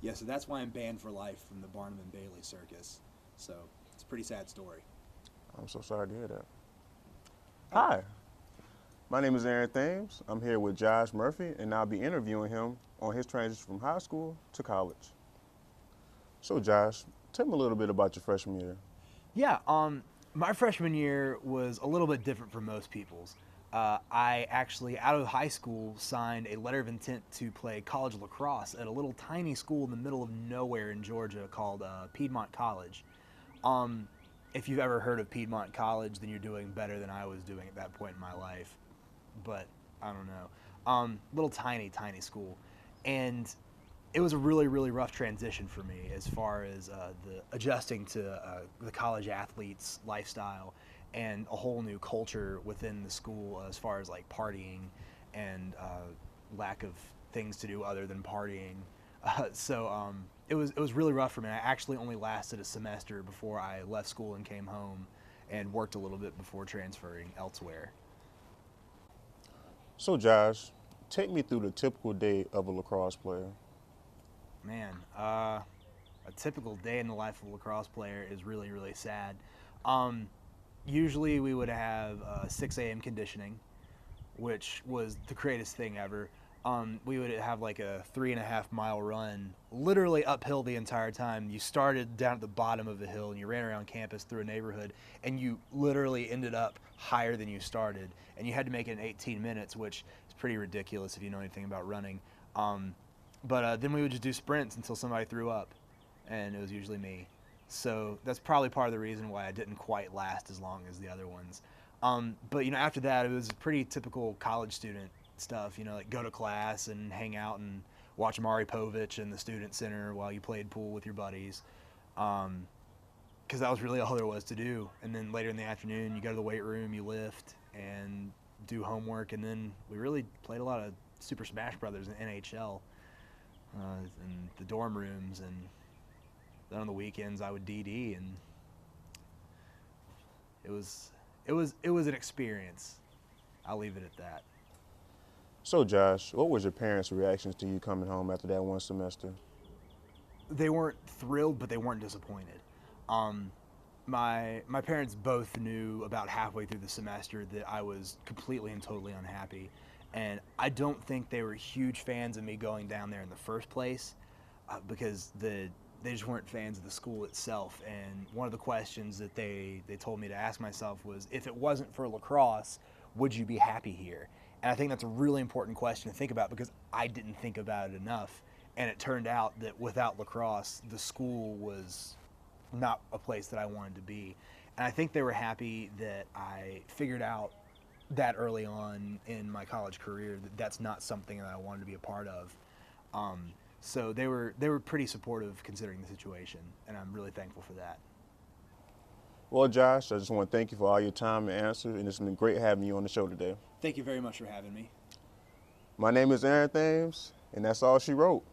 Yeah, so that's why I'm banned for life from the Barnum and Bailey circus. So it's a pretty sad story. I'm so sorry to hear that. Oh, Hi, my name is Aaron Thames. I'm here with Josh Murphy, and I'll be interviewing him on his transition from high school to college. So, Josh, tell me a little bit about your freshman year. Yeah, my freshman year was a little bit different from most people's. I actually, out of high school, signed a letter of intent to play college lacrosse at a little tiny school in the middle of nowhere in Georgia called Piedmont College. Um, if you've ever heard of Piedmont College, then you're doing better than I was doing at that point in my life. But I don't know. Little tiny school, and it was a really rough transition for me as far as the adjusting to the college athletes lifestyle and a whole new culture within the school as far as like partying and lack of things to do other than partying. It was really rough for me. I actually only lasted a semester before I left school and came home and worked a little bit before transferring elsewhere. So, Josh, take me through the typical day of a lacrosse player. Man, a typical day in the life of a lacrosse player is really sad. Um, Usually we would have 6 a.m. conditioning, which was the greatest thing ever. We would have like a 3.5 mile run, literally uphill the entire time. You started down at the bottom of the hill and you ran around campus through a neighborhood, and you literally ended up higher than you started. And you had to make it in 18 minutes, which is pretty ridiculous if you know anything about running. Um, but then we would just do sprints until somebody threw up, and it was usually me. So that's probably part of the reason why I didn't quite last as long as the other ones. But after that, it was pretty typical college student stuff. Like go to class and hang out and watch Mari Povich in the student center while you played pool with your buddies, because that was really all there was to do. And then later in the afternoon, you go to the weight room, you lift, and do homework. And then we really played a lot of Super Smash Brothers and NHL in the dorm rooms. And then on the weekends, I would DD, and it was an experience. I'll leave it at that. So, Josh, what was your parents' reactions to you coming home after that one semester? They weren't thrilled, but they weren't disappointed. Um, my parents both knew about halfway through the semester that I was completely and totally unhappy, and I don't think they were huge fans of me going down there in the first place, because they just weren't fans of the school itself. And one of the questions that they told me to ask myself was, if it wasn't for lacrosse, would you be happy here? And I think that's a really important question to think about, because I didn't think about it enough. And it turned out that without lacrosse, the school was not a place that I wanted to be. And I think they were happy that I figured out that early on in my college career that that's not something that I wanted to be a part of. So they were pretty supportive considering the situation, and I'm really thankful for that. Well, Josh, I just want to thank you for all your time and answers, and it's been great having you on the show today. thank you very much for having me. My name is Aaron Thames, and that's all she wrote.